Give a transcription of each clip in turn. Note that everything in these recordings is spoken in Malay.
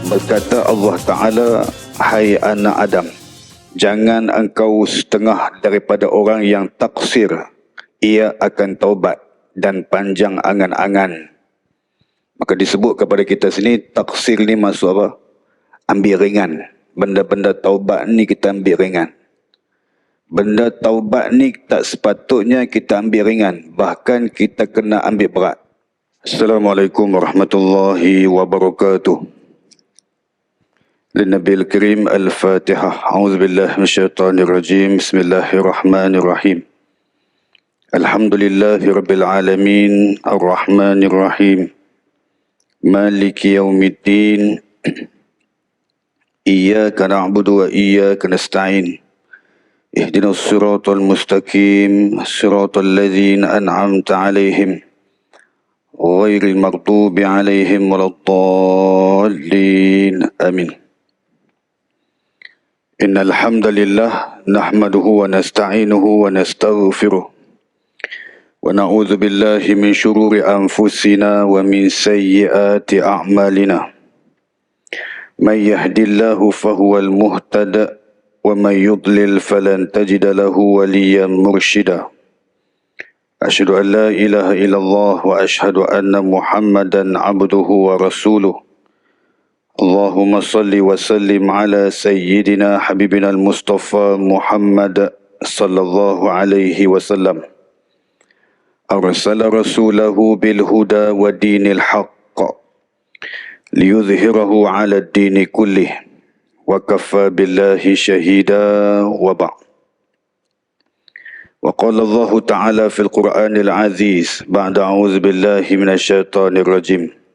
Berkata Allah Ta'ala, "Hai anak Adam, jangan engkau setengah daripada orang yang taksir. Ia akan taubat dan panjang angan-angan." Maka disebut kepada kita sini, taksir ni maksud apa? Ambil ringan. Benda-benda taubat ni kita ambil ringan. Benda taubat ni tak sepatutnya kita ambil ringan. Bahkan kita kena ambil berat. Assalamualaikum warahmatullahi wabarakatuh. للنبي الكريم الفاتحة. أعوذ بالله من الشيطان الرجيم. بسم الله الرحمن الرحيم. الحمد لله رب العالمين الرحمن الرحيم مالك يوم الدين إياك نعبد وإياك نستعين اهدنا الصراط المستقيم صراط الذين أنعمت عليهم غير المغضوب عليهم ولا الضالين آمين. إن الحمد لله نحمده ونستعينه ونستغفره ونعوذ بالله من شرور أنفسنا ومن سيئات أعمالنا. من يهد الله فهو المهتد ومن يضلل فلن تجد له وليا مرشدا. أشهد أن لا إله إلا الله وأشهد أن محمدا عبده ورسوله. اللهم صل وسلم على سيدنا حبيبنا المصطفى محمد صلى الله عليه وسلم. أرسل رسوله بالهدى ودين الحق ليظهره على الدين كله وكفى بالله شهيدا وبعد. وقال الله تعالى في القرآن العزيز بعد أعوذ بالله من الشيطان الرجيم.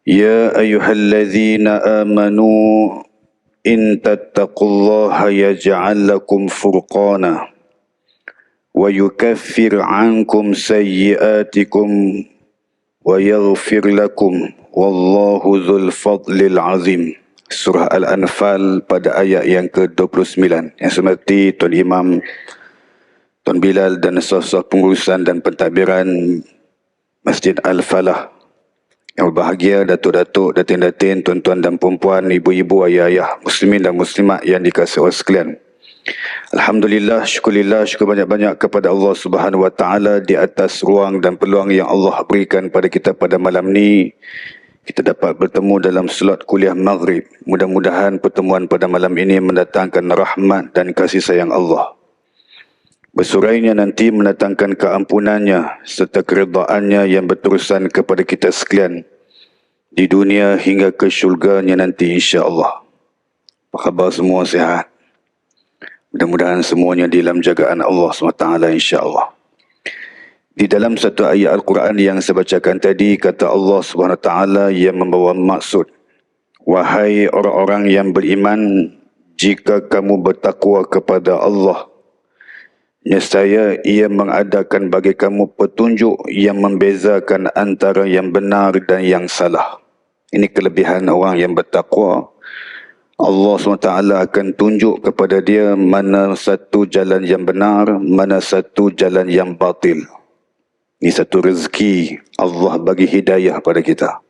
يا أيها الذين آمنوا إن تتقوا الله يجعل لكم فرقانا ويكفر عنكم سيئاتكم ويغفر لكم والله ذو الفضل العظيم. Surah Al-Anfal pada ayat yang ke-29. Yang semati Tuan Imam, Tuan Bilal dan sah-sah pengurusan dan pentadbiran Masjid Al-Falah. Yang berbahagia datuk-datuk, datin-datin, tuan-tuan dan perempuan, ibu-ibu, ayah-ayah, muslimin dan muslimat yang dikasihi Allah sekalian. Alhamdulillah, syukurillah, syukur banyak-banyak kepada Allah Subhanahu Wa Taala di atas ruang dan peluang yang Allah berikan pada kita pada malam ni. Kita dapat bertemu dalam solat kuliah maghrib. Mudah-mudahan pertemuan pada malam ini mendatangkan rahmat dan kasih sayang Allah. Bersurainya nanti mendatangkan keampunannya serta keredaannya yang berterusan kepada kita sekalian di dunia hingga ke syurganya nanti insya-Allah. Apa khabar semua, sihat? Mudah-mudahan semuanya di dalam jagaan Allah SWT insya-Allah. Di dalam satu ayat Al-Quran yang saya bacakan tadi, kata Allah SWT yang membawa maksud, "Wahai orang-orang yang beriman, jika kamu bertakwa kepada Allah, nescaya ia mengadakan bagi kamu petunjuk yang membezakan antara yang benar dan yang salah." Ini kelebihan orang yang bertakwa. Allah SWT akan tunjuk kepada dia mana satu jalan yang benar, mana satu jalan yang batil. Ini satu rezeki Allah bagi hidayah pada kita.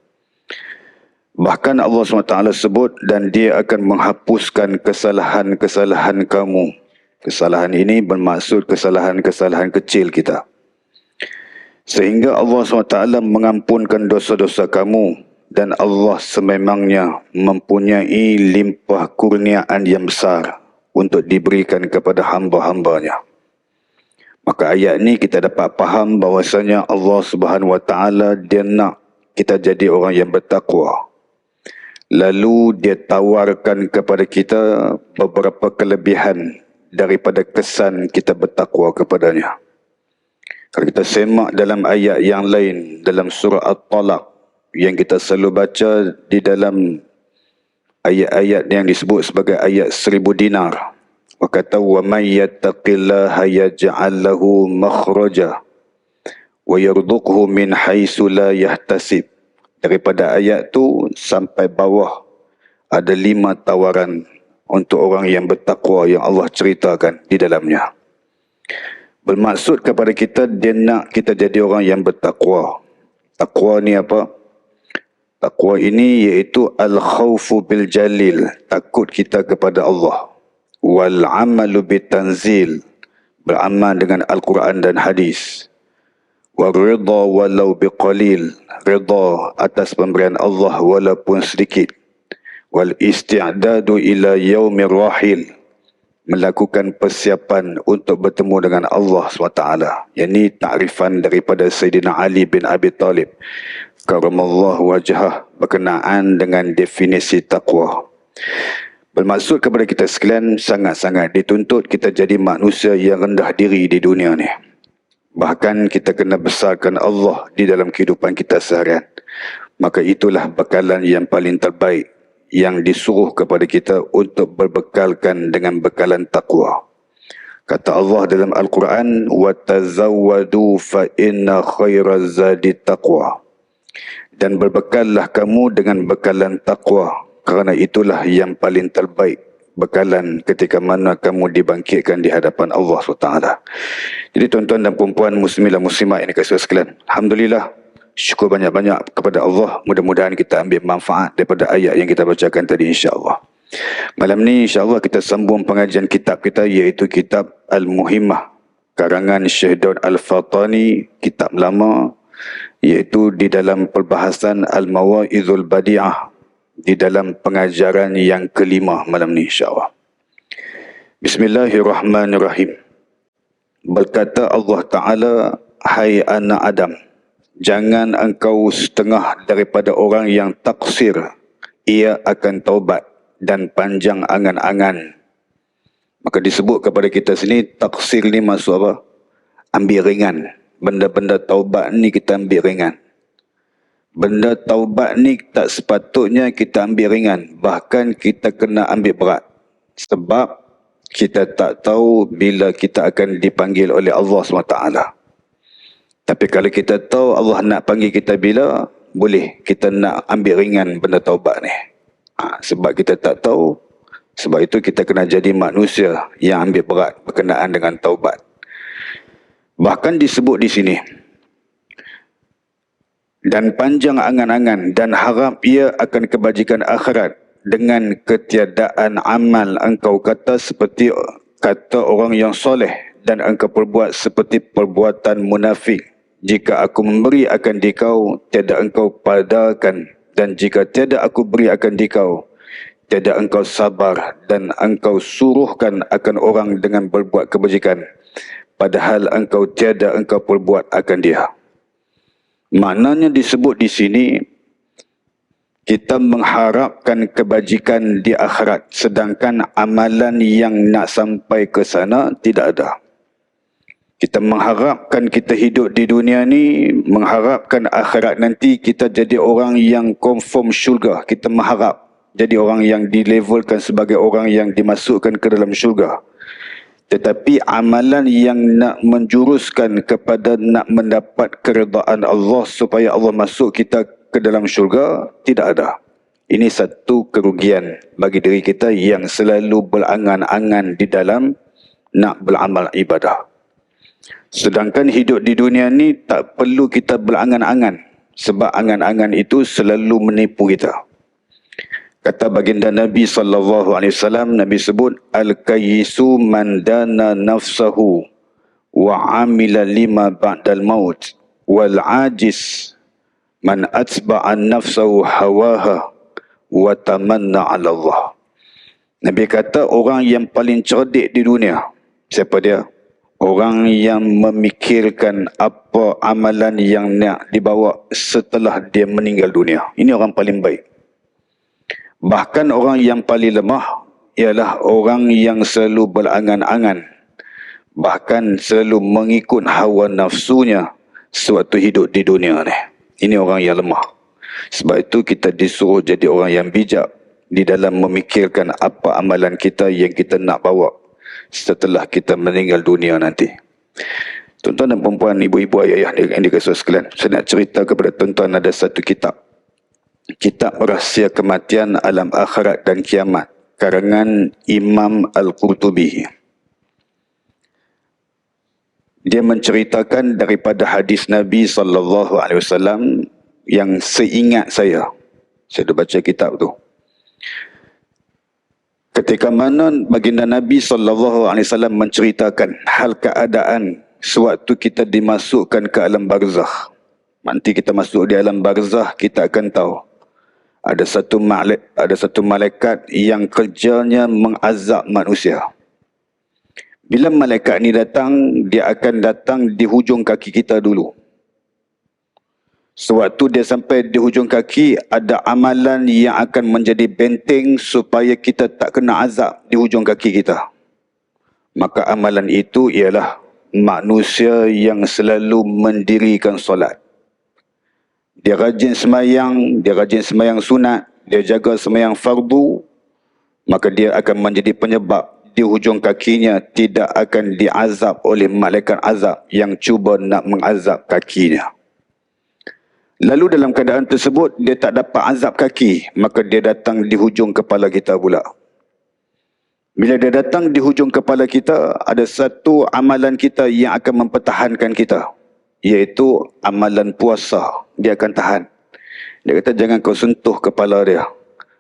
Bahkan Allah SWT sebut, dan dia akan menghapuskan kesalahan-kesalahan kamu. Kesalahan ini bermaksud kesalahan-kesalahan kecil kita. Sehingga Allah SWT mengampunkan dosa-dosa kamu, dan Allah sememangnya mempunyai limpah kurniaan yang besar untuk diberikan kepada hamba-hambanya. Maka ayat ni kita dapat faham bahawasanya Allah SWT dia nak kita jadi orang yang bertakwa. Lalu dia tawarkan kepada kita beberapa kelebihan daripada kesan kita bertakwa kepadanya. Kalau kita semak dalam ayat yang lain, dalam surah At-Talaq yang kita selalu baca di dalam ayat-ayat yang disebut sebagai ayat 1000 dinar. Wa kata, "Wa may yattaqillaha yaj'al lahu makhraja wa yarzuqhu min haitsu la yahtasib." Daripada ayat tu sampai bawah ada 5 tawaran untuk orang yang bertakwa yang Allah ceritakan di dalamnya. Bermaksud kepada kita, dia nak kita jadi orang yang bertakwa. Takwa ni apa? Takwa ini iaitu al-khawfu bil jalil, takut kita kepada Allah. Wal amalu bitanzil, beramal dengan Al-Quran dan hadis. Wa ridha walau biqalil, ridha atas pemberian Allah walaupun sedikit. Wal isti'dadu ila yaumir rahil, melakukan persiapan untuk bertemu dengan Allah SWT. Yang ini takrifan daripada Sayyidina Ali bin Abi Talib karamallahu wajhah berkenaan dengan definisi takwa. Bermaksud kepada kita sekalian, sangat-sangat dituntut kita jadi manusia yang rendah diri di dunia ni. Bahkan kita kena besarkan Allah di dalam kehidupan kita seharian. Maka itulah bekalan yang paling terbaik yang disuruh kepada kita untuk berbekalkan dengan bekalan takwa. Kata Allah dalam Al-Quran, وَتَزَوَّدُوا فَإِنَّ خَيْرَ الزَّادِ التَّقْوَى, dan berbekallah kamu dengan bekalan takwa, kerana itulah yang paling terbaik bekalan ketika mana kamu dibangkitkan di hadapan Allah SWT. Jadi tuan-tuan dan perempuan muslimin dan muslimat yang dikasihi sekalian, alhamdulillah, syukur banyak-banyak kepada Allah. Mudah-mudahan kita ambil manfaat daripada ayat yang kita bacakan tadi, insya-Allah. Malam ni insya-Allah kita sambung pengajian kitab kita, iaitu kitab Al-Muhimmah karangan Syekh Daud Al-Fatani, kitab lama, iaitu di dalam perbahasan Al-Mawa'izul Badi'ah, di dalam pengajaran yang kelima malam ni, insya-Allah. Bismillahirrahmanirrahim. Berkata Allah Ta'ala, hai anak Adam, jangan engkau setengah daripada orang yang taksir, ia akan taubat dan panjang angan-angan. Maka disebut kepada kita sini, taksir ni maksud apa? Ambil ringan. Benda-benda taubat ni kita ambil ringan. Benda taubat ni tak sepatutnya kita ambil ringan. Bahkan kita kena ambil berat. Sebab kita tak tahu bila kita akan dipanggil oleh Allah SWT. Tapi kalau kita tahu Allah nak panggil kita bila, boleh kita nak ambil ringan benda taubat ni. Sebab kita tak tahu, sebab itu kita kena jadi manusia yang ambil berat berkenaan dengan taubat. Bahkan disebut di sini, dan panjang angan-angan dan harap ia akan kebajikan akhirat dengan ketiadaan amal engkau kata seperti kata orang yang soleh, dan engkau perbuat seperti perbuatan munafik. Jika aku memberi akan dikau, tiada engkau padakan, dan jika tiada aku beri akan dikau, tiada engkau sabar, dan engkau suruhkan akan orang dengan berbuat kebajikan, padahal engkau tiada engkau perbuat akan dia. Maknanya disebut di sini, kita mengharapkan kebajikan di akhirat, sedangkan amalan yang nak sampai ke sana tidak ada. Kita mengharapkan kita hidup di dunia ni, mengharapkan akhirat nanti kita jadi orang yang confirm syurga. Kita mengharap jadi orang yang dilevelkan sebagai orang yang dimasukkan ke dalam syurga. Tetapi amalan yang nak menjuruskan kepada nak mendapat keredaan Allah supaya Allah masuk kita ke dalam syurga, tidak ada. Ini satu kerugian bagi diri kita yang selalu berangan-angan di dalam nak beramal ibadah. Sedangkan hidup di dunia ni tak perlu kita berangan-angan, sebab angan-angan itu selalu menipu kita. Kata baginda Nabi SAW, Nabi sebut, Al-Kayyisu man dana nafsahu wa amila lima ba'dal maut, wal ajis man atba'an nafsahu hawaha wa tamanna ala Allah. Nabi kata orang yang paling cerdik di dunia, siapa dia? Orang yang memikirkan apa amalan yang nak dibawa setelah dia meninggal dunia. Ini orang paling baik. Bahkan orang yang paling lemah ialah orang yang selalu berangan-angan, bahkan selalu mengikut hawa nafsunya sewaktu hidup di dunia ni. Ini orang yang lemah. Sebab itu kita disuruh jadi orang yang bijak di dalam memikirkan apa amalan kita yang kita nak bawa setelah kita meninggal dunia nanti. Tuan-tuan dan perempuan, ibu-ibu, ayah yang dikasihi sekalian, saya nak cerita kepada tuan-tuan ada satu kitab. Kitab Rahsia Kematian, Alam Akhirat dan Kiamat, karangan Imam Al-Qurtubi. Dia menceritakan daripada hadis Nabi SAW yang seingat saya, Saya dah baca kitab tu. Ketika mana baginda Nabi SAW menceritakan hal keadaan sewaktu kita dimasukkan ke alam barzakh. Nanti kita masuk di alam barzakh, kita akan tahu ada satu malaikat yang kerjanya mengazab manusia. Bila malaikat ni datang, dia akan datang di hujung kaki kita dulu. Sewaktu dia sampai di hujung kaki, ada amalan yang akan menjadi benteng supaya kita tak kena azab di hujung kaki kita. Maka amalan itu ialah manusia yang selalu mendirikan solat. Dia rajin semayang sunat, dia jaga semayang fardu, maka dia akan menjadi penyebab di hujung kakinya tidak akan diazab oleh malaikat azab yang cuba nak mengazab kakinya. Lalu dalam keadaan tersebut, dia tak dapat azab kaki, maka dia datang di hujung kepala kita pula. Bila dia datang di hujung kepala kita, ada satu amalan kita yang akan mempertahankan kita, iaitu amalan puasa. Dia akan tahan. Dia kata jangan kau sentuh kepala dia.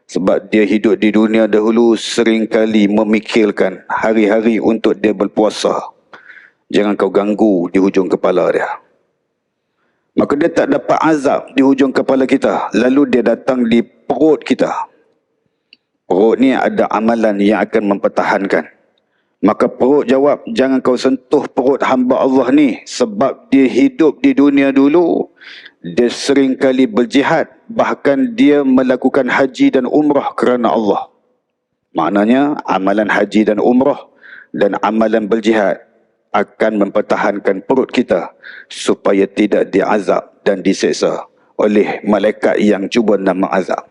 Sebab dia hidup di dunia dahulu seringkali memikirkan hari-hari untuk dia berpuasa. Jangan kau ganggu di hujung kepala dia. Maka dia tak dapat azab di hujung kepala kita. Lalu dia datang di perut kita. Perut ni ada amalan yang akan mempertahankan. Maka perut jawab, jangan kau sentuh perut hamba Allah ni. Sebab dia hidup di dunia dulu, dia sering kali berjihad. Bahkan dia melakukan haji dan umrah kerana Allah. Maknanya amalan haji dan umrah dan amalan berjihad akan mempertahankan perut kita supaya tidak diazab dan diseksa oleh malaikat yang cuba nak mengazab.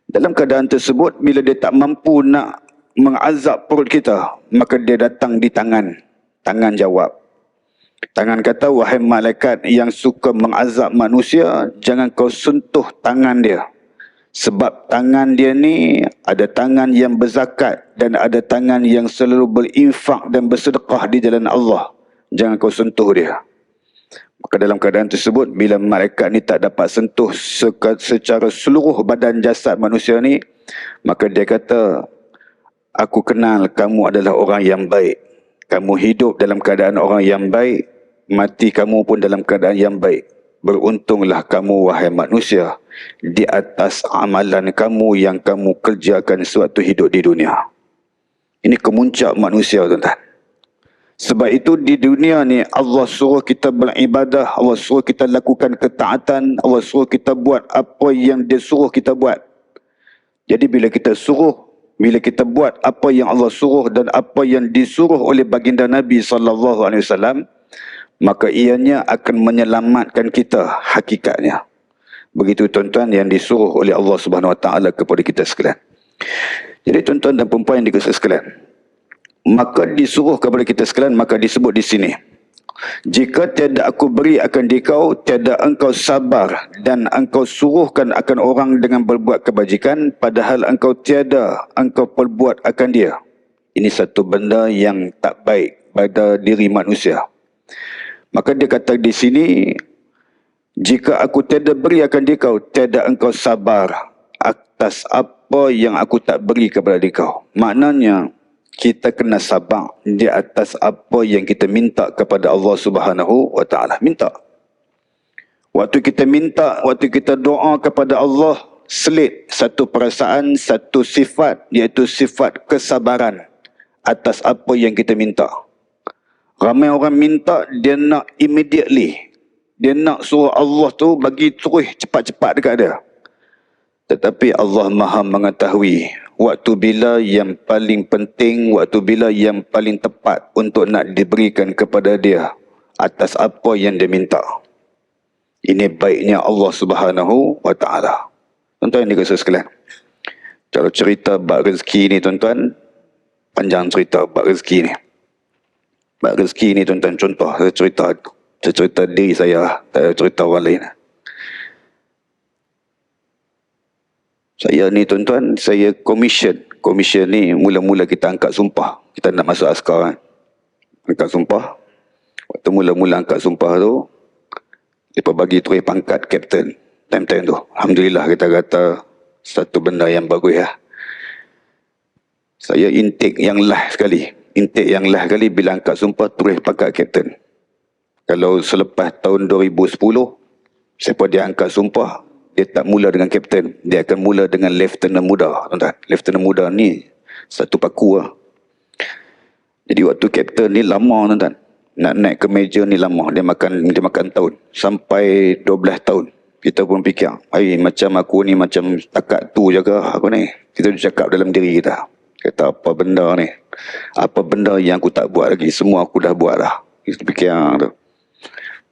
Dalam keadaan tersebut, bila dia tak mampu nak mengazab perut kita, maka dia datang di tangan. Tangan jawab. Tangan kata, wahai malaikat yang suka mengazab manusia, jangan kau sentuh tangan dia. Sebab tangan dia ni ada tangan yang berzakat dan ada tangan yang selalu berinfak dan bersedekah di jalan Allah. Jangan kau sentuh dia. Maka dalam keadaan tersebut, bila malaikat ni tak dapat sentuh secara seluruh badan jasad manusia ni, maka dia kata, aku kenal kamu adalah orang yang baik. Kamu hidup dalam keadaan orang yang baik, mati kamu pun dalam keadaan yang baik. Beruntunglah kamu wahai manusia di atas amalan kamu yang kamu kerjakan sewaktu hidup di dunia. Ini kemuncak manusia, tuan-tuan. Sebab itu di dunia ni Allah suruh kita beribadah, Allah suruh kita lakukan ketaatan, Allah suruh kita buat apa yang dia suruh kita buat. Jadi bila kita buat apa yang Allah suruh dan apa yang disuruh oleh baginda Nabi SAW, maka ianya akan menyelamatkan kita hakikatnya. Begitu tuan-tuan yang disuruh oleh Allah Subhanahu Wa Taala kepada kita sekalian. Jadi tuan-tuan dan puan-puan yang dikasihi sekalian, maka disuruh kepada kita sekalian, maka disebut di sini, jika tiada aku beri akan dikau, tiada engkau sabar dan engkau suruhkan akan orang dengan berbuat kebajikan, padahal engkau tiada engkau perbuat akan dia. Ini satu benda yang tak baik pada diri manusia. Maka dia kata di sini, jika aku tiada beri akan dikau, tiada engkau sabar atas apa yang aku tak beri kepada dikau. Maknanya, kita kena sabar di atas apa yang kita minta kepada Allah Subhanahu Wa Taala. Minta. Waktu kita minta, waktu kita doa kepada Allah, selit satu perasaan, satu sifat, iaitu sifat kesabaran atas apa yang kita minta. Ramai orang minta, dia nak immediately. Dia nak suruh Allah tu bagi terus cepat-cepat dekat dia. Tetapi Allah Maha mengetahui waktu bila yang paling penting, waktu bila yang paling tepat untuk nak diberikan kepada dia atas apa yang dia minta. Ini baiknya Allah Subhanahu Wa Taala. Tuan-tuan yang dikasihi sekalian, cara cerita bab rezeki ni tuan-tuan, panjang cerita bab rezeki ni. Bab rezeki ni tuan-tuan, contoh saya cerita diri saya, tak ada cerita orang lain. Saya ni tuan-tuan, saya commission. Commission ni mula-mula kita angkat sumpah. Kita nak masuk askar kan. Angkat sumpah. Waktu mula-mula angkat sumpah tu, mereka bagi terus pangkat kapten. time-time tu. Alhamdulillah kita kata satu benda yang bagus ya. Saya intake yang last sekali. Intake yang last sekali bila angkat sumpah terus pakat kapten. Kalau selepas tahun 2010, siapa dia angkat sumpah, dia tak mula dengan kapten. Dia akan mula dengan lieutenant muda. Tuan-tuan. Lieutenant muda ni satu paku lah. Jadi waktu kapten ni lama tuan-tuan. Nak naik ke meja ni lama. Dia makan tahun. Sampai 12 tahun. Kita pun fikir, macam aku ni macam takat tu je ke aku ni. Kita cakap dalam diri kita. Kata apa benda ni. Apa benda yang aku tak buat lagi. Semua aku dah buat dah. Kita fikir tu.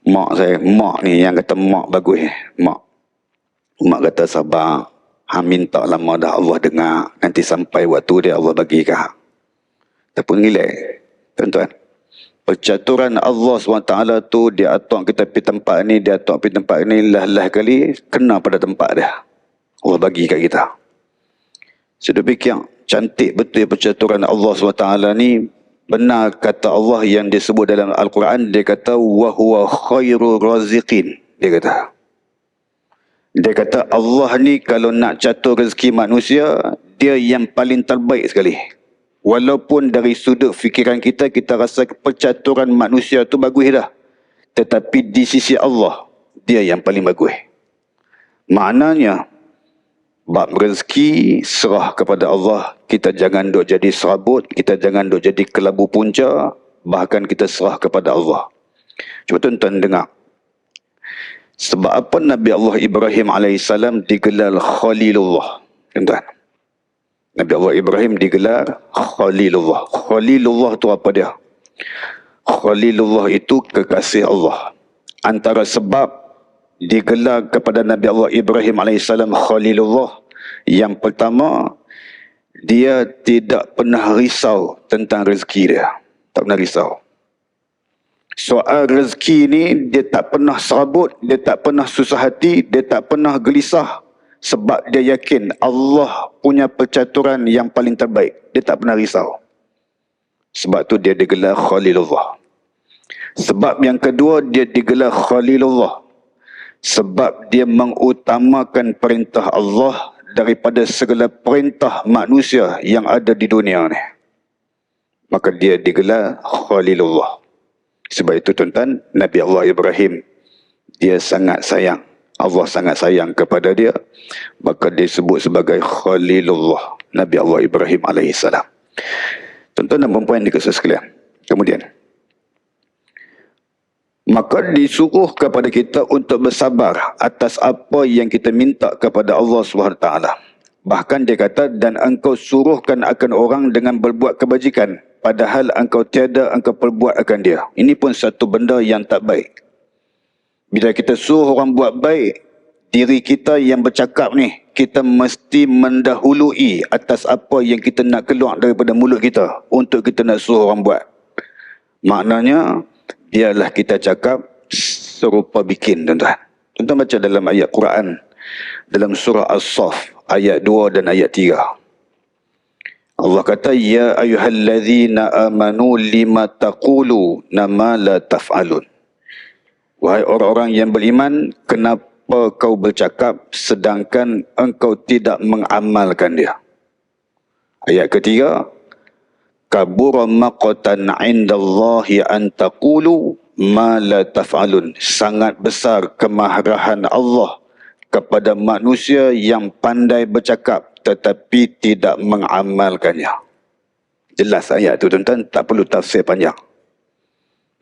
Mak ni yang kata mak bagus. Mak kata sabar. Minta lama dah Allah dengar. Nanti sampai waktu dia Allah bagi ke hang. Kita pun relax. Tuan-tuan. Percaturan Allah SWT tu dia atok kita pergi tempat ni, dia atok pergi tempat ni, lah kali kena pada tempat dia. Allah bagi kat kita. Sudah fikir, cantik betul percaturan Allah SWT ni. Benar kata Allah yang disebut dalam Al-Quran, dia kata, wa huwa khairul raziqin. Dia kata Allah ni kalau nak catur rezeki manusia, dia yang paling terbaik sekali. Walaupun dari sudut fikiran kita, kita rasa percaturan manusia tu bagus dah. Tetapi di sisi Allah, dia yang paling bagus. Maknanya, bab rezeki serah kepada Allah. Kita jangan duk jadi serabut, kita jangan duk jadi kelabu punca, bahkan kita serah kepada Allah. Cuba tuan-tuan dengar. Sebab apa Nabi Allah Ibrahim AS digelar Khalilullah? Tuan-tuan. Nabi Allah Ibrahim digelar Khalilullah. Khalilullah tu apa dia? Khalilullah itu kekasih Allah. Antara sebab digelar kepada Nabi Allah Ibrahim AS Khalilullah, yang pertama, dia tidak pernah risau tentang rezeki dia. Tak pernah risau. Soal rezeki ni, dia tak pernah serabut, dia tak pernah susah hati, dia tak pernah gelisah. Sebab dia yakin Allah punya percaturan yang paling terbaik. Dia tak pernah risau. Sebab tu dia digelar Khalilullah. Sebab yang kedua, dia digelar Khalilullah. Sebab dia mengutamakan perintah Allah daripada segala perintah manusia yang ada di dunia ni. Maka dia digelar Khalilullah. Sebab itu tuan-tuan, Nabi Allah Ibrahim, dia sangat sayang. Allah sangat sayang kepada dia. Maka disebut sebagai Khalilullah. Nabi Allah Ibrahim AS. Tuan-tuan dan perempuan dikasih sekalian. Kemudian, maka disuruh kepada kita untuk bersabar atas apa yang kita minta kepada Allah SWT. Bahkan dia kata, dan engkau suruhkan akan orang dengan berbuat kebajikan, padahal engkau tiada engkau perbuat akan dia. Ini pun satu benda yang tak baik. Bila kita suruh orang buat baik, diri kita yang bercakap ni, kita mesti mendahului atas apa yang kita nak keluar daripada mulut kita untuk kita nak suruh orang buat. Maknanya, biarlah kita cakap serupa bikin, tuan-tuan. Tuan-tuan baca dalam ayat Quran, dalam surah As-Saff, ayat 2 dan ayat 3. Allah kata, ya ayyuhallazina amanu lima taqulu nama la taf'alun. Wahai orang-orang yang beriman, kenapa kau bercakap sedangkan engkau tidak mengamalkan dia? Ayat ketiga, kabura maqtan 'indallahi an taqulu ma la taf'alun. Sangat besar kemarahan Allah kepada manusia yang pandai bercakap tetapi tidak mengamalkannya. Jelas ayat itu tuan-tuan, tak perlu tafsir panjang.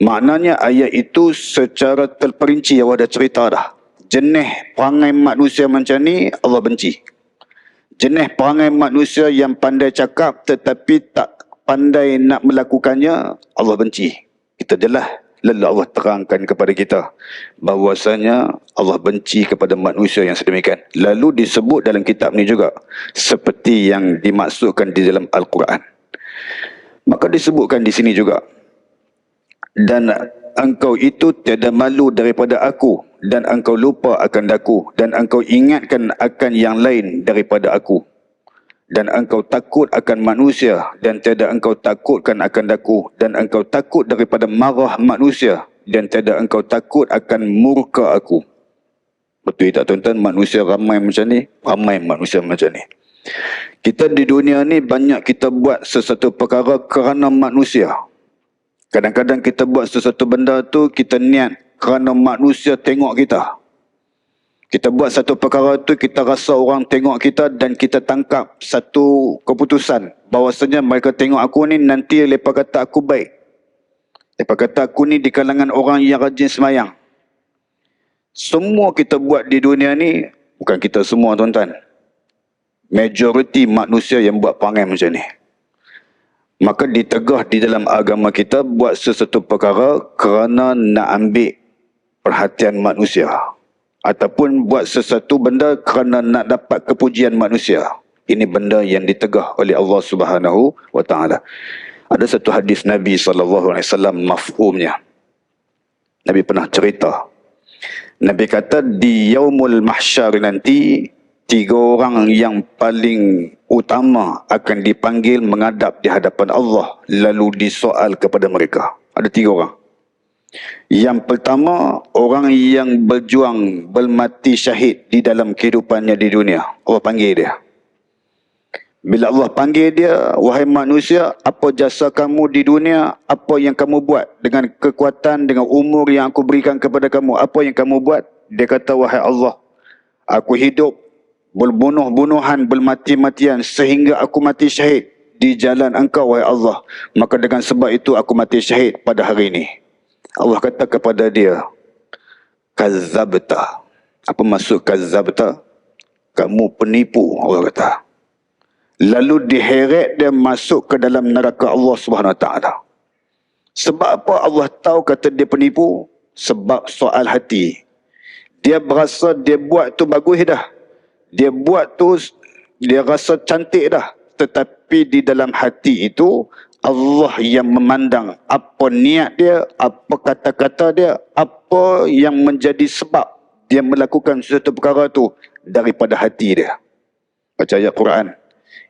Maknanya ayat itu secara terperinci Allah dah cerita dah. Jenis perangai manusia macam ni Allah benci. Jenis perangai manusia yang pandai cakap tetapi tak pandai nak melakukannya, Allah benci. Kita jelas, lalu Allah terangkan kepada kita bahwasanya Allah benci kepada manusia yang sedemikian. Lalu disebut dalam kitab ni juga seperti yang dimaksudkan di dalam Al-Quran. Maka disebutkan di sini juga, dan engkau itu tiada malu daripada aku, dan engkau lupa akan daku, dan engkau ingatkan akan yang lain daripada aku, dan engkau takut akan manusia, dan tiada engkau takutkan akan daku, dan engkau takut daripada marah manusia, dan tiada engkau takut akan murka aku. Betul tak tuan-tuan? Manusia ramai macam ni, ramai manusia macam ni. Kita di dunia ni banyak kita buat sesuatu perkara kerana manusia. Kadang-kadang kita buat sesuatu benda tu kita niat kerana manusia tengok kita. Kita buat satu perkara tu kita rasa orang tengok kita dan kita tangkap satu keputusan bahawasanya mereka tengok aku ni nanti mereka kata aku baik. Mereka kata aku ni di kalangan orang yang rajin semayang. Semua kita buat di dunia ni, bukan kita semua tuan-tuan. Majoriti manusia yang buat perangai macam ni. Maka ditegah di dalam agama kita buat sesuatu perkara kerana nak ambil perhatian manusia. Ataupun buat sesuatu benda kerana nak dapat kepujian manusia. Ini benda yang ditegah oleh Allah Subhanahu wa taala. Ada satu hadis Nabi SAW mafhumnya. Nabi pernah cerita. Nabi kata di yaumul mahsyar nanti 3 orang yang paling utama akan dipanggil menghadap di hadapan Allah lalu disoal kepada mereka. Ada 3 orang. Yang pertama, orang yang berjuang bermati syahid di dalam kehidupannya di dunia. Allah panggil dia. Bila Allah panggil dia, wahai manusia, apa jasa kamu di dunia? Apa yang kamu buat dengan kekuatan, dengan umur yang aku berikan kepada kamu? Apa yang kamu buat? Dia kata, wahai Allah, aku hidup berbunuh-bunuhan, bermati-matian sehingga aku mati syahid di jalan engkau, wahai Allah. Maka dengan sebab itu aku mati syahid pada hari ini. Allah kata kepada dia, kazzabta. Apa maksud kazzabta? Kamu penipu, Allah kata. Lalu diheret dia masuk ke dalam neraka Allah SWT. Sebab apa Allah tahu kata dia penipu? Sebab soal hati. Dia berasa dia buat tu bagus dah. Dia buat tu, dia rasa cantik dah. Tetapi di dalam hati itu, Allah yang memandang apa niat dia, apa kata-kata dia, apa yang menjadi sebab dia melakukan sesuatu perkara tu daripada hati dia. Baca ayat Quran.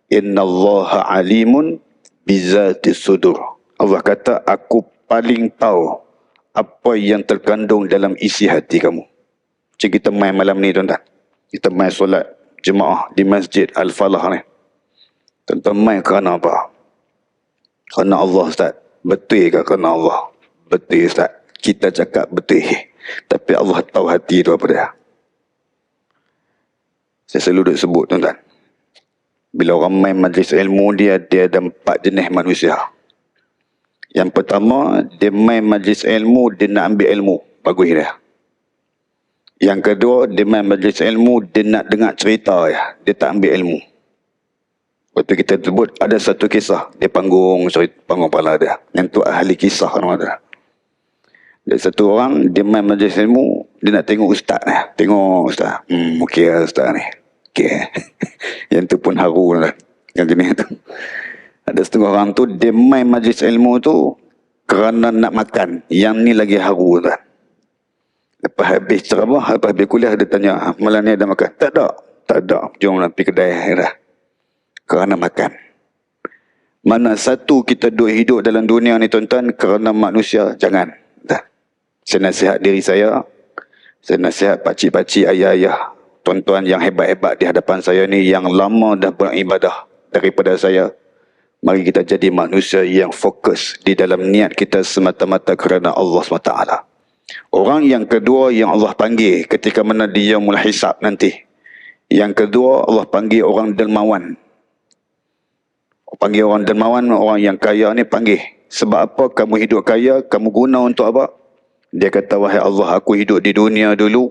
Innallaha alimun bizatis sudur. Allah kata, aku paling tahu apa yang terkandung dalam isi hati kamu. Macam kita main malam ni tuan-tuan. Kita main solat jemaah di Masjid Al-Falah ni. Tuan-tuan main kerana apa? Kerana Allah, Ustaz. Betul ke kerana Allah? Betul, Ustaz. Kita cakap betul. Tapi Allah tahu hati itu apa dia. Saya selalu duk sebut tuan-tuan. Bila orang main majlis ilmu dia ada 4 jenis manusia. Yang pertama, dia main majlis ilmu, dia nak ambil ilmu. Bagus dia. Yang kedua, dia main majlis ilmu, dia nak dengar cerita ya. Dia tak ambil ilmu. Waktu kita sebut, ada satu kisah. Dia panggung kepala dia. Yang tu ahli kisah nama dia. Ada satu orang, dia main majlis ilmu, dia nak tengok ustaz ni. Tengok ustaz. Okey lah ustaz ni. Okey. Yang tu pun haru lah. Yang jenis tu. Ada setengah orang tu, dia main majlis ilmu tu kerana nak makan. Yang ni lagi haru tu. Lepas habis ceramah, lepas habis kuliah, dia tanya, malam ni ada makan? Tak ada. Tak ada. Jom lah pergi kedai dah. Kerana makan. Mana satu kita hidup dalam dunia ni tuan-tuan kerana manusia? Jangan. Tak. Saya nasihat diri saya nasihat pakcik-pakcik, ayah-ayah, tuan-tuan yang hebat-hebat di hadapan saya ni, yang lama dah beribadah daripada saya. Mari kita jadi manusia yang fokus di dalam niat kita semata-mata kerana Allah SWT. Orang yang kedua yang Allah panggil ketika mana dia mula hisab nanti. Yang kedua, Allah panggil orang dermawan. Panggil orang dermawan, orang yang kaya ni panggil. Sebab apa kamu hidup kaya, kamu guna untuk apa? Dia kata, wahai Allah, aku hidup di dunia dulu.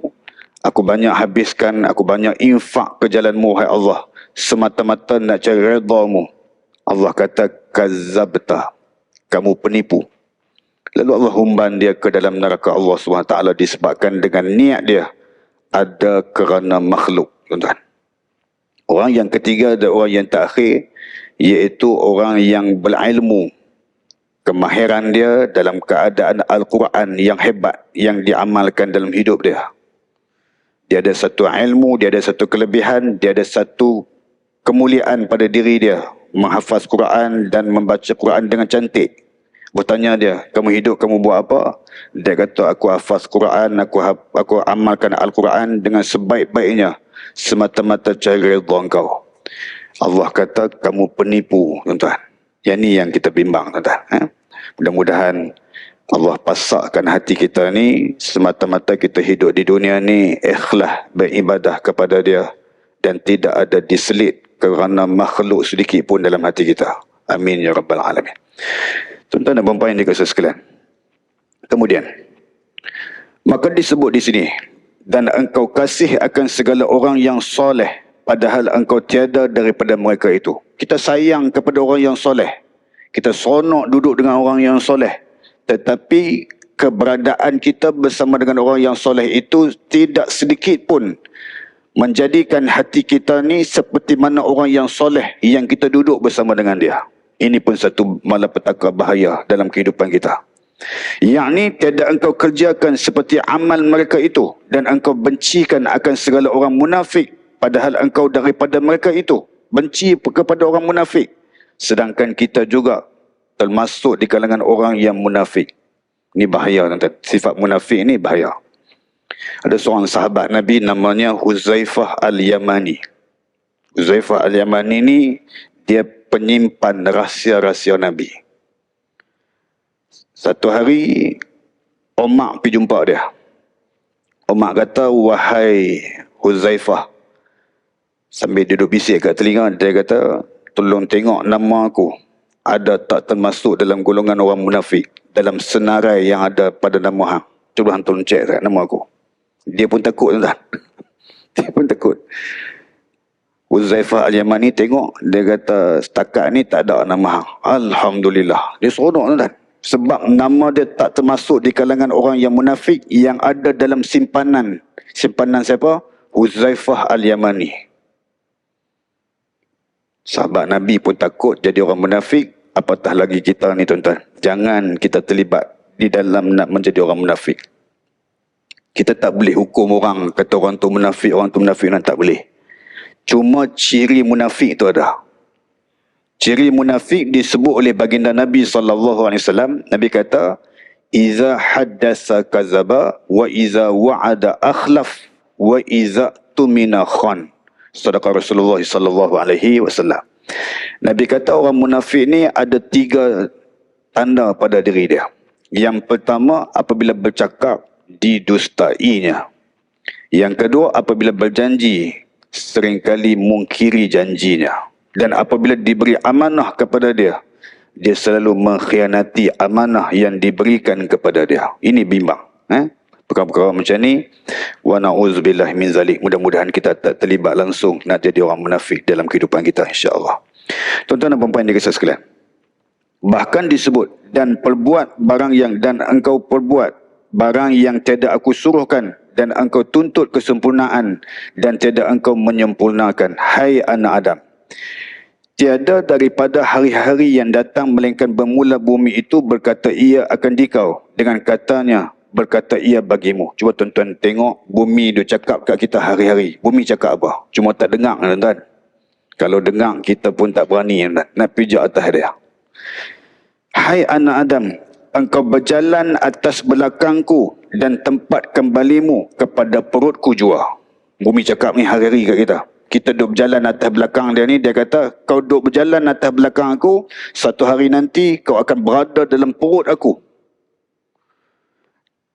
Aku banyak habiskan, aku banyak infak ke jalanmu, wahai Allah. Semata-mata nak cari redamu. Allah kata, kazzabta. Kamu penipu. Lalu Allah humban dia ke dalam neraka Allah SWT disebabkan dengan niat dia ada kerana makhluk, tuan-tuan. Orang yang ketiga dan orang yang terakhir, iaitu orang yang berilmu. Kemahiran dia dalam keadaan Al-Quran yang hebat, yang diamalkan dalam hidup dia. Dia ada satu ilmu, dia ada satu kelebihan, dia ada satu kemuliaan pada diri dia. Menghafaz Quran dan membaca Quran dengan cantik. Bertanya dia, kamu hidup, kamu buat apa? Dia kata, aku hafaz Quran, aku amalkan Al-Quran dengan sebaik-baiknya, semata-mata cari redha engkau. Allah kata, kamu penipu, tuan-tuan. Yang ni yang kita bimbang, tuan-tuan. Mudah-mudahan Allah pasakkan hati kita ni, semata-mata kita hidup di dunia ni, ikhlas beribadah kepada dia, dan tidak ada diselit kerana makhluk sedikit pun dalam hati kita. Amin ya Rabbal Alamin. Tuan-tuan dan puan-puan yang dikasihi sekalian. Kemudian, maka disebut di sini, dan engkau kasih akan segala orang yang soleh, padahal engkau tiada daripada mereka itu. Kita sayang kepada orang yang soleh. Kita seronok duduk dengan orang yang soleh. Tetapi keberadaan kita bersama dengan orang yang soleh itu tidak sedikit pun menjadikan hati kita ni seperti mana orang yang soleh yang kita duduk bersama dengan dia. Ini pun satu malapetaka bahaya dalam kehidupan kita. Yakni tiada engkau kerjakan seperti amal mereka itu, dan engkau bencikan akan segala orang munafik, padahal engkau daripada mereka itu. Benci kepada orang munafik. Sedangkan kita juga termasuk di kalangan orang yang munafik. Ini bahaya, tuan-tuan. Sifat munafik ini bahaya. Ada seorang sahabat Nabi namanya Huzaifah Al-Yamani. Huzaifah Al-Yamani ni dia penyimpan rahsia-rahsia Nabi. Satu hari Umar pergi jumpa dia. Umar kata, wahai Huzaifah, sambil duduk bisik kat telinga, dia kata, tolong tengok nama aku ada tak termasuk dalam golongan orang munafik dalam senarai yang ada pada nama hang. Cuba hang tolong cek nama aku. Dia pun takut, tuan-tuan. Dia pun takut. Huzaifah Al-Yamani tengok, dia kata, setakat ni tak ada nama hang. Alhamdulillah. Dia seronok, tuan-tuan. Sebab nama dia tak termasuk di kalangan orang yang munafik yang ada dalam simpanan. Simpanan siapa? Huzaifah Al-Yamani. Sahabat Nabi pun takut jadi orang munafik, apatah lagi kita ni, tuan-tuan. Jangan kita terlibat di dalam nak menjadi orang munafik. Kita tak boleh hukum orang, kata orang tu munafik, tak boleh. Cuma ciri munafik itu ada. Ciri munafik disebut oleh baginda Nabi SAW. Nabi kata, iza haddasa kazaba, wa iza wa'ada akhlaf, wa iza tumina khan. Sedekah Rasulullah SAW. Nabi kata orang munafik ni ada 3 tanda pada diri dia. Yang pertama, apabila bercakap didustainya. Yang kedua, apabila berjanji seringkali mungkiri janjinya. Dan apabila diberi amanah kepada dia, dia selalu mengkhianati amanah yang diberikan kepada dia. Ini bimbang. Perkara-perkara macam ni, wa na'udzubillah min zalik. Mudah-mudahan kita tak terlibat langsung nak jadi orang munafik dalam kehidupan kita, insya-Allah. Tuan-tuan dan puan-puan yang dikasihi sekalian. Bahkan disebut, dan perbuat barang yang, dan engkau perbuat barang yang tiada aku suruhkan, dan engkau tuntut kesempurnaan, dan tiada engkau menyempurnakan. Hai anak Adam, tiada daripada hari-hari yang datang melainkan bermula bumi itu berkata ia akan dikau, dengan katanya berkata ia bagimu. Cuba tuan-tuan tengok, bumi dia cakap kat kita hari-hari. Bumi cakap apa? Cuma tak dengar, tuan-tuan. Kalau dengar, kita pun tak berani nak pijak atas dia. Hai anak Adam, engkau berjalan atas belakangku, dan tempat kembalimu kepada perutku jua. Bumi cakap ni hari-hari kat kita. Kita duduk berjalan atas belakang dia ni, dia kata, kau duduk berjalan atas belakang aku, satu hari nanti kau akan berada dalam perut aku.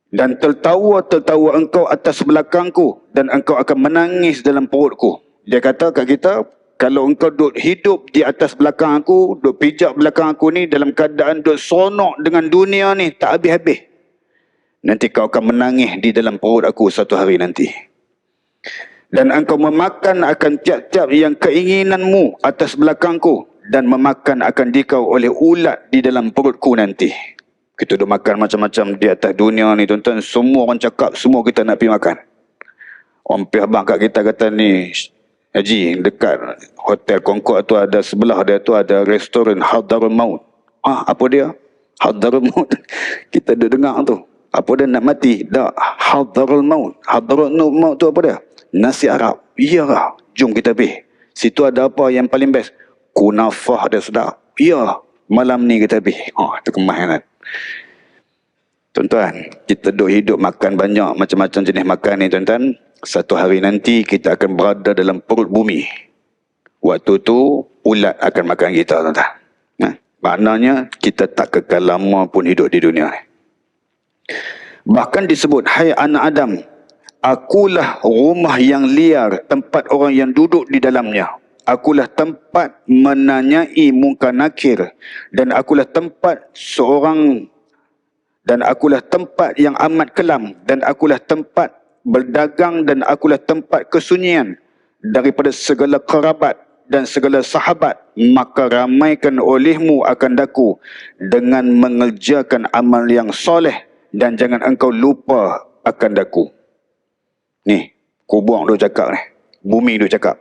Dan tertawa-tertawa engkau atas belakangku, dan engkau akan menangis dalam perutku. Dia kata kat kita, kalau engkau duduk hidup di atas belakang aku, duduk pijak belakang aku ni, dalam keadaan duduk seronok dengan dunia ni, tak habis-habis, nanti kau akan menangis di dalam perut aku satu hari nanti. Dan engkau memakan akan tiap-tiap yang keinginanmu atas belakangku, dan memakan akan dikau oleh ulat di dalam perutku nanti. Kita duduk makan macam-macam di atas dunia ni, tuan-tuan. Semua orang cakap, semua kita nak pergi makan. Orang pergi abang kat kita kata ni, Haji, dekat Hotel Concord tu ada, sebelah dia tu ada restoran Hadarul Maut. Apa dia? Hadarul Maut. Kita duduk dengar tu. Apa dia, nak mati? Tak. Hadarul Maut. Hadarul Maut tu apa dia? Nasi Arab. Iya lah. Jom kita pergi. Situ ada apa yang paling best? Kunafah dia sedap. Iya. Malam ni kita habis. Itu kemas kan. Tuan-tuan, kita duk hidup makan banyak macam-macam jenis makan ni tuan-tuan. Satu hari nanti kita akan berada dalam perut bumi. Waktu tu ulat akan makan kita tuan-tuan. Maknanya kita tak kekal lama pun hidup di dunia ni. Bahkan disebut, hai anak Adam, akulah rumah yang liar, tempat orang yang duduk di dalamnya. Akulah tempat menanyai mungkar nakir, dan akulah tempat seorang, dan akulah tempat yang amat kelam, dan akulah tempat berdagang, dan akulah tempat kesunyian daripada segala kerabat dan segala sahabat. Maka ramaikan olehmu akan daku dengan mengerjakan amal yang soleh, dan jangan engkau lupa akan daku. Ni, kubur duk cakap ni. Bumi duk cakap.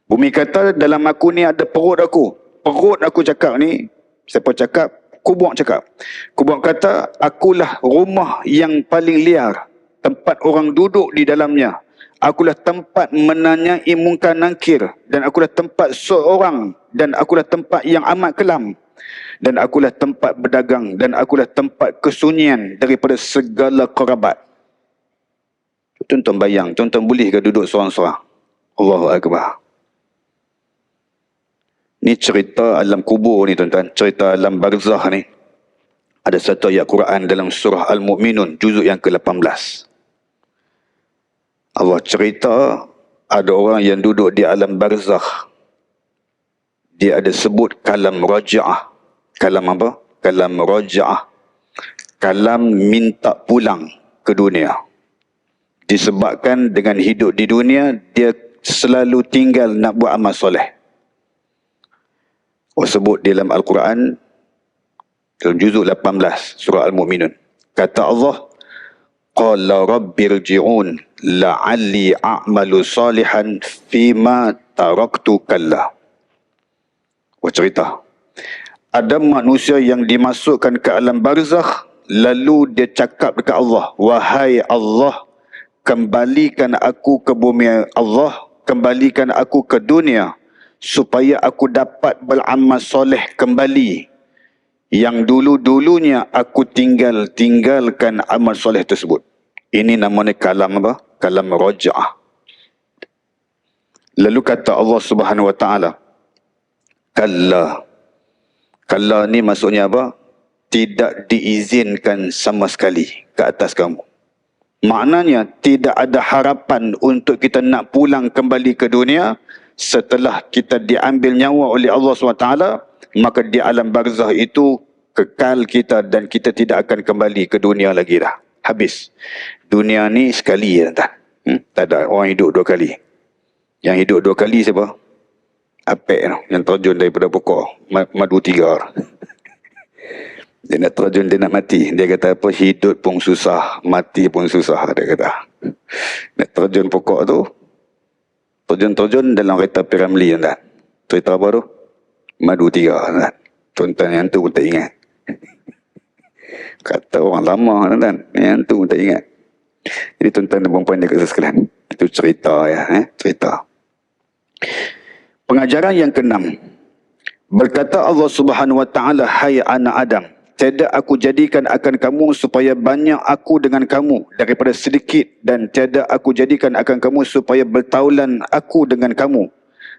Bumi kata dalam aku ni ada perut aku. Perut aku cakap ni, siapa cakap? Kubur cakap. Kubur kata, akulah rumah yang paling liar, tempat orang duduk di dalamnya. Akulah tempat menanyai mungkar nakir, dan akulah tempat seorang, dan akulah tempat yang amat kelam, dan akulah tempat berdagang, dan akulah tempat kesunyian daripada segala kerabat. Tuan-tuan bayang, tuan-tuan boleh ke duduk seorang-seorang? Allahu Akbar. Ni cerita alam kubur ni tuan-tuan, cerita alam barzah ni. Ada satu ayat Quran dalam surah Al-Mu'minun, juzuk yang ke-18. Allah cerita ada orang yang duduk di alam barzakh. Dia ada sebut kalam raja'ah. Kalam apa? Kalam raja'ah. Kalam minta pulang ke dunia. Disebabkan dengan hidup di dunia, dia selalu tinggal nak buat amal soleh. Allah sebut di dalam Al-Quran, dalam juzuk 18, surah Al-Mu'minun. Kata Allah, Qala rabbirji'un la'alli a'malu salihan fima taraktu kalla. Cerita. Ada manusia yang dimasukkan ke alam barzakh, lalu dia cakap dekat Allah, wahai Allah, kembalikan aku ke bumi Allah, kembalikan aku ke dunia, supaya aku dapat beramal soleh kembali. Yang dulu-dulunya aku tinggalkan amal soleh tersebut. Ini namanya kalam apa? Kalam raja'ah. Lalu kata Allah Subhanahu Wa Taala, kalla. Kalla ni maksudnya apa? Tidak diizinkan sama sekali ke atas kamu. Maknanya tidak ada harapan untuk kita nak pulang kembali ke dunia setelah kita diambil nyawa oleh Allah SWT. Maka di alam barzah itu kekal kita dan kita tidak akan kembali ke dunia lagi dah. Habis. Dunia ni sekali je tak? Tak ada orang hidup dua kali. Yang hidup dua kali siapa? Apek tu, yang terjun daripada pokok madu 3. Dia nak terjun, dia nak mati. Dia kata apa? Hidup pun susah, mati pun susah, dia kata. Nak terjun pokok tu, terjun dalam kereta Piramli kan? Cerita apa tu? Madu 3 kan? Tuan-tuan yang tu pun tak ingat. Kata orang lama kan? Yang tu pun tak ingat. Jadi tuan-tuan dan puan-puan jaga sekalian, itu cerita ya, cerita. Pengajaran yang ke-6. Berkata Allah Subhanahu Wa Taala, hai anak Adam, tiada aku jadikan akan kamu supaya banyak aku dengan kamu daripada sedikit, dan tiada aku jadikan akan kamu supaya bertaulan aku dengan kamu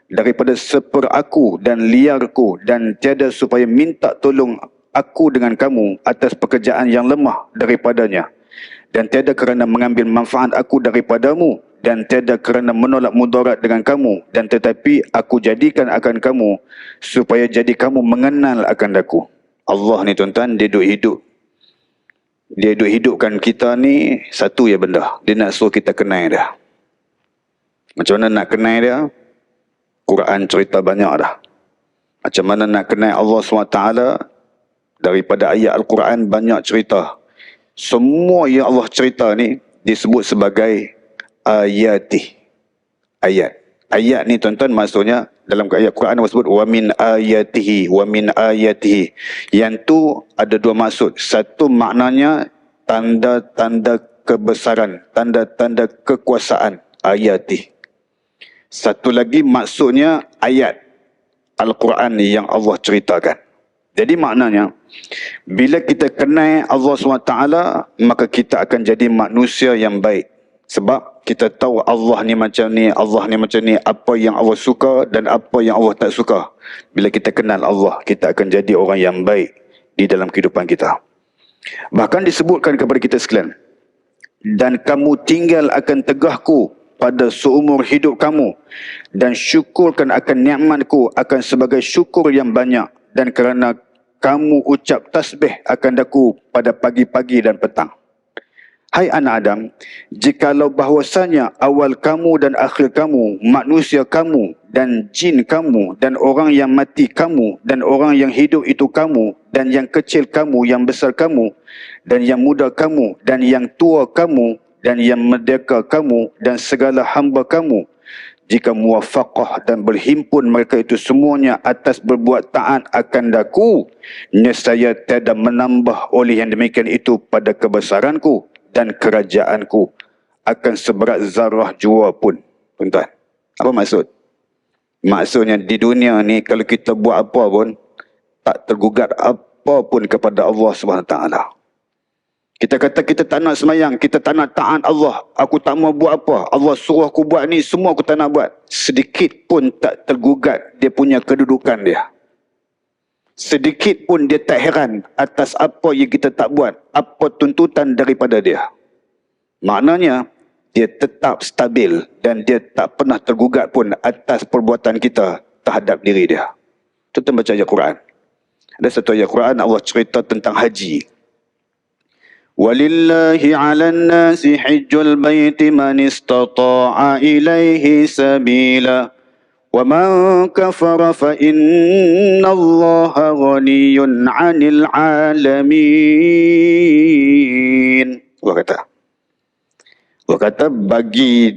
daripada seper aku dan liarku, dan tiada supaya minta tolong aku dengan kamu atas pekerjaan yang lemah daripadanya, dan tiada kerana mengambil manfaat aku daripadamu, dan tiada kerana menolak mudarat dengan kamu, dan tetapi aku jadikan akan kamu supaya jadi kamu mengenal akan aku. Allah ni tuan-tuan, dia duk hidupkan kita ni satu ya benda. Dia nak suruh kita kenal dia. Macam mana nak kenal dia? Quran cerita banyak dah. Macam mana nak kenal Allah SWT? Daripada ayat Al-Quran banyak cerita. Semua yang Allah cerita ni disebut sebagai ayatih. Ayat. Ayat ni tuan-tuan maksudnya dalam ayat Quran Allah sebut wa min ayatihi, wa min ayatihi. Yang tu ada dua maksud. Satu maknanya tanda-tanda kebesaran, tanda-tanda kekuasaan, ayatih. Satu lagi maksudnya ayat Al-Quran ni yang Allah ceritakan. Jadi maknanya, bila kita kenal Allah SWT, maka kita akan jadi manusia yang baik. Sebab kita tahu Allah ni macam ni, Allah ni macam ni, apa yang Allah suka dan apa yang Allah tak suka. Bila kita kenal Allah, kita akan jadi orang yang baik di dalam kehidupan kita. Bahkan disebutkan kepada kita sekalian, dan kamu tinggal akan tegahku pada seumur hidup kamu, dan syukurkan akan nikmatku akan sebagai syukur yang banyak, dan kerana kamu ucap tasbih akan daku pada pagi-pagi dan petang. Hai anak Adam, jikalau bahwasanya awal kamu dan akhir kamu, manusia kamu dan jin kamu, dan orang yang mati kamu, dan orang yang hidup itu kamu, dan yang kecil kamu, yang besar kamu, dan yang muda kamu, dan yang tua kamu, dan yang merdeka kamu, dan segala hamba kamu, jika muwafaqah dan berhimpun mereka itu semuanya atas berbuat taat akan daku, nescaya tiada menambah oleh yang demikian itu pada kebesaranku dan kerajaanku akan seberat zarah jua pun. Tuan-tuan, apa maksud? Maksudnya di dunia ni kalau kita buat apa pun tak tergugat apa pun kepada Allah SWT. Kita kata kita tak nak semayang, kita tak nak taat Allah, aku tak mau buat apa, Allah suruh aku buat ni, semua aku tak nak buat. Sedikit pun tak tergugat dia punya kedudukan dia. Sedikit pun dia tak heran atas apa yang kita tak buat, apa tuntutan daripada dia. Maknanya dia tetap stabil dan dia tak pernah tergugat pun atas perbuatan kita terhadap diri dia. Kita baca ayat Quran. Ada satu ayat Quran Allah cerita tentang haji. Walillahi 'alan nasi hajjul baiti man istata'a ilaihi sabila. وَمَنْ كَفَرَ فَإِنَّ اللَّهَ غَنِيٌّ عَنِ الْعَالَمِينَ. Allah kata bagi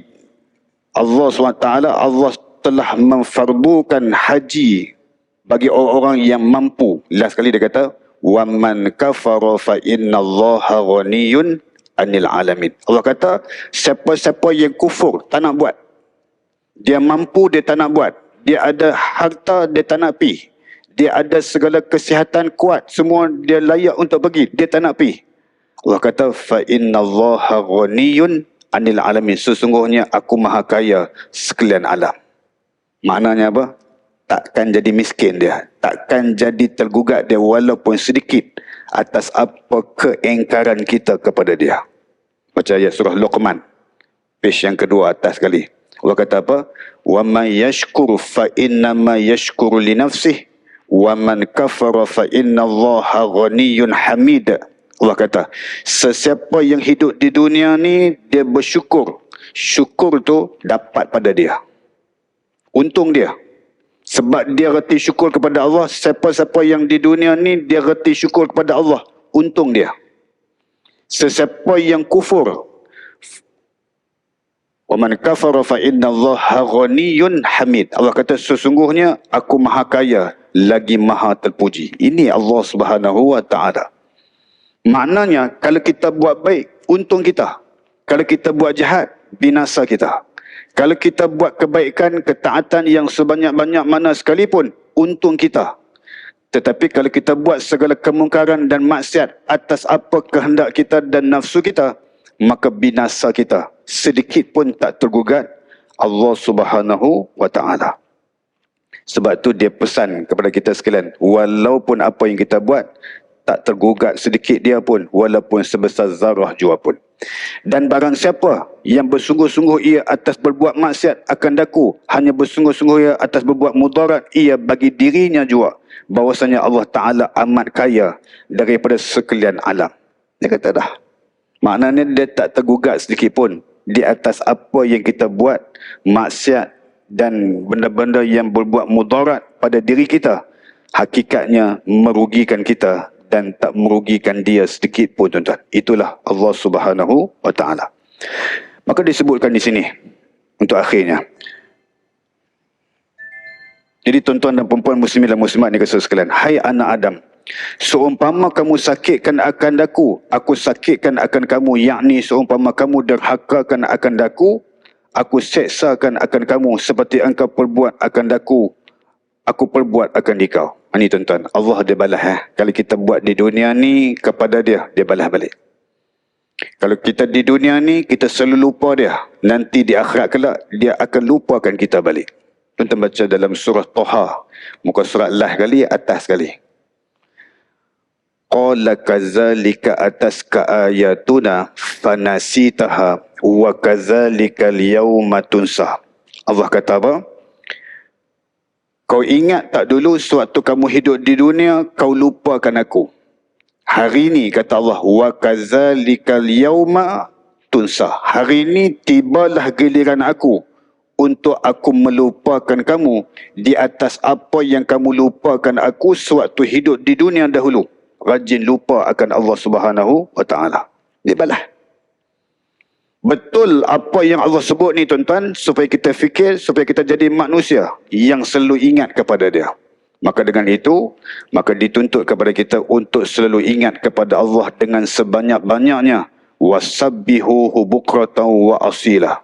Allah SWT, Allah telah memfardukan haji bagi orang-orang yang mampu. Last kali dia kata, وَمَنْ كَفَرَ فَإِنَّ اللَّهَ غَنِيٌّ عَنِ الْعَالَمِينَ. Allah kata, siapa-siapa yang kufur, tak nak buat. Dia mampu, dia tak nak buat. Dia ada harta, dia tak nak pergi. Dia ada segala kesihatan kuat, semua dia layak untuk pergi, dia tak nak pergi. Allah kata, فَإِنَّ اللَّهَ غَنِيٌّ عَنِ الْعَالَمِينَ. Sesungguhnya aku maha kaya sekalian alam. Maknanya apa? Takkan jadi miskin dia. Takkan jadi tergugat dia walaupun sedikit atas apa keingkaran kita kepada dia. Baca ayat surah Luqman, page yang kedua atas sekali. Allah kata apa? وَمَنْ يَشْكُرُ فَإِنَّمَا يَشْكُرُ لِنَفْسِهِ وَمَنْ كَفَرَ فَإِنَّ اللَّهَ غَنِيٌّ حَمِيدٌ. Allah kata, sesiapa yang hidup di dunia ni, dia bersyukur. Syukur tu dapat pada dia. Untung dia. Sebab dia reti syukur kepada Allah. Siapa-siapa yang di dunia ni, dia reti syukur kepada Allah. Untung dia. Sesiapa yang kufur, وَمَنْ كَفَرَ فَإِنَّ اللَّهَ غَنِيٌّ حَمِيدٌ. Allah kata sesungguhnya aku maha kaya lagi maha terpuji. Ini Allah Subhanahu wa taala. Maknanya kalau kita buat baik, untung kita. Kalau kita buat jahat, binasa kita. Kalau kita buat kebaikan, ketaatan yang sebanyak-banyak mana sekalipun, untung kita. Tetapi kalau kita buat segala kemungkaran dan maksiat atas apa kehendak kita dan nafsu kita, maka binasa kita. Sedikit pun tak tergugat Allah Subhanahu wa taala. Sebab tu dia pesan kepada kita sekalian, walaupun apa yang kita buat tak tergugat sedikit dia pun, walaupun sebesar zarah jua pun. Dan barang siapa yang bersungguh-sungguh ia atas berbuat maksiat akan daku, hanya bersungguh-sungguh ia atas berbuat mudarat, ia bagi dirinya jua bahwasanya Allah Ta'ala amat kaya daripada sekalian alam. Dia kata dah. Maknanya dia tak tergugat sedikit pun di atas apa yang kita buat, maksiat dan benda-benda yang berbuat mudarat pada diri kita. Hakikatnya merugikan kita dan tak merugikan dia sedikit pun, tuan-tuan. Itulah Allah Subhanahu wa taala. Maka disebutkan di sini untuk akhirnya. Jadi tuan-tuan dan perempuan muslimin dan muslimat ni sekalian, hai anak Adam, seumpama kamu sakitkan akan daku, aku sakitkan akan kamu, yakni seumpama kamu derhakakan akan daku, aku seksakan akan kamu seperti engkau perbuat akan daku, aku perbuat akan dikau. Ini tuan-tuan, Allah dia balas. Kalau kita buat di dunia ni kepada dia, dia balas balik. Kalau kita di dunia ni, kita selalu lupa dia. Nanti di akhirat kelak, dia akan lupakan kita balik. Tuan-tuan baca dalam surah Toha, muka surat lah kali, atas kali. Qala kazalika ataska ayatuna fanasitaha wa kazalika al-yawma tunsa. Allah kata apa? Kau ingat tak dulu sewaktu kamu hidup di dunia, kau lupakan aku. Hari ini kata Allah, wa kazalika al-yawma tunsa. Hari ini tibalah giliran aku untuk aku melupakan kamu di atas apa yang kamu lupakan aku sewaktu hidup di dunia dahulu. Rajin lupa akan Allah Subhanahu wa Ta'ala. Dia balas. Betul apa yang Allah sebut ni tuan-tuan, supaya kita fikir, supaya kita jadi manusia yang selalu ingat kepada dia. Maka dengan itu, maka dituntut kepada kita untuk selalu ingat kepada Allah dengan sebanyak-banyaknya. Wasabbihuhu bukratan wa asila.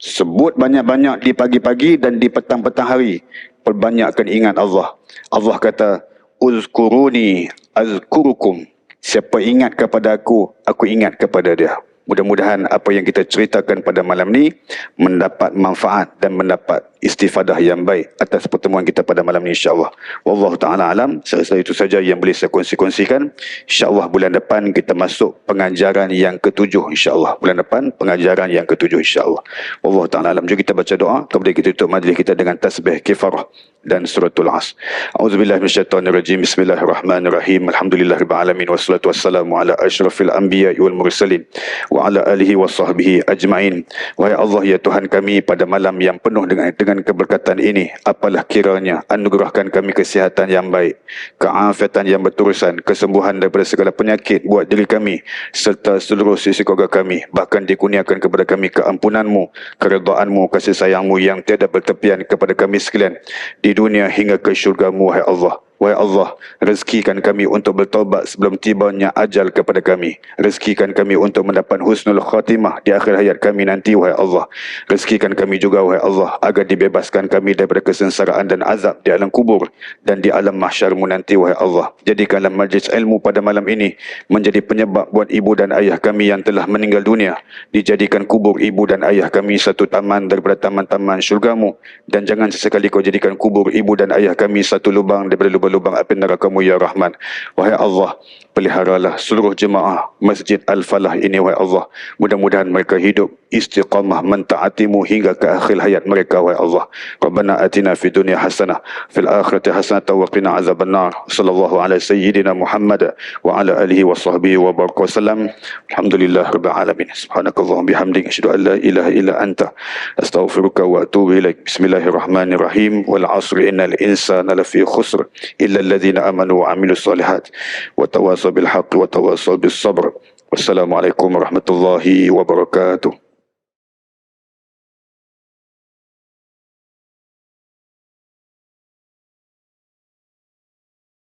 Sebut banyak-banyak di pagi-pagi dan di petang-petang hari. Perbanyakkan ingat Allah. Allah kata, uzkuruni azkurukum. Siapa ingat kepada aku ingat kepada dia. Mudah-mudahan apa yang kita ceritakan pada malam ni mendapat manfaat dan mendapat istifadah yang baik atas pertemuan kita pada malam ni, insya-Allah. Wallahu taala alam. Saya itu saja yang boleh saya kongsikan. Insya-Allah bulan depan kita masuk pengajaran yang ke-7, insya-Allah. Bulan depan pengajaran yang ke-7, insya-Allah. Wallahu taala alam. Jom kita baca doa, kemudian kita tutup majlis kita dengan tasbih kifarah dan suratul As. A'udzubillahi minasyaitonirrajim. Bismillahirrahmanirrahim. Alhamdulillahirabbil alamin wassalatu wassalamu ala asyrafil anbiya'i wal mursalin wa ala alihi wasahbihi ajmain. Wahai Allah, ya Tuhan kami, pada malam yang penuh dengan keberkatan ini, apalah kiranya anugerahkan kami kesihatan yang baik, keafiatan yang berterusan, kesembuhan daripada segala penyakit buat diri kami serta seluruh sisi keluarga kami. Bahkan dikurniakan kepada kami keampunan-Mu, keredaan-Mu, kasih sayang-Mu yang tiada bertepian kepada kami sekalian di dunia hingga ke syurga-Mu, wahai Allah. Wahai Allah, rezekikan kami untuk bertaubat sebelum tibanya ajal kepada kami. Rezekikan kami untuk mendapat husnul khatimah di akhir hayat kami nanti, wahai Allah. Rezekikan kami juga, wahai Allah, agar dibebaskan kami daripada kesengsaraan dan azab di alam kubur dan di alam mahsyar-Mu nanti, wahai Allah. Jadikanlah majlis ilmu pada malam ini menjadi penyebab buat ibu dan ayah kami yang telah meninggal dunia. Dijadikan kubur ibu dan ayah kami satu taman daripada taman-taman syurga-Mu. Dan jangan sesekali Kau jadikan kubur ibu dan ayah kami satu lubang daripada lubang api neraka-Mu, ya Rahman. Wahai Allah, peliharalah seluruh jemaah Masjid Al-Falah ini, wahai Allah. Mudah-mudahan mereka hidup istiqamah mentaati-Mu hingga ke akhir hayat mereka, wahai Allah. Rabbana atina fid dunya hasanah fil akhirati hasanah wa qina azabannar. Sallallahu ala sayyidina Muhammad wa ala alihi wa sahbihi wa baraka wasallam. Alhamdulillah rabbil alamin. Subhanakallahumma bihamdika asyhadu an la ilaha illa anta astaghfiruka wa atubu ilaik. Bismillahirrahmanirrahim. Wal 'asri innal insana lafi khusr illa alladhina amanu wa 'amilus solihat wa tawasaw bil haqqi wa tawasaw bis sabr. Wassalamualaikum warahmatullahi wabarakatuh.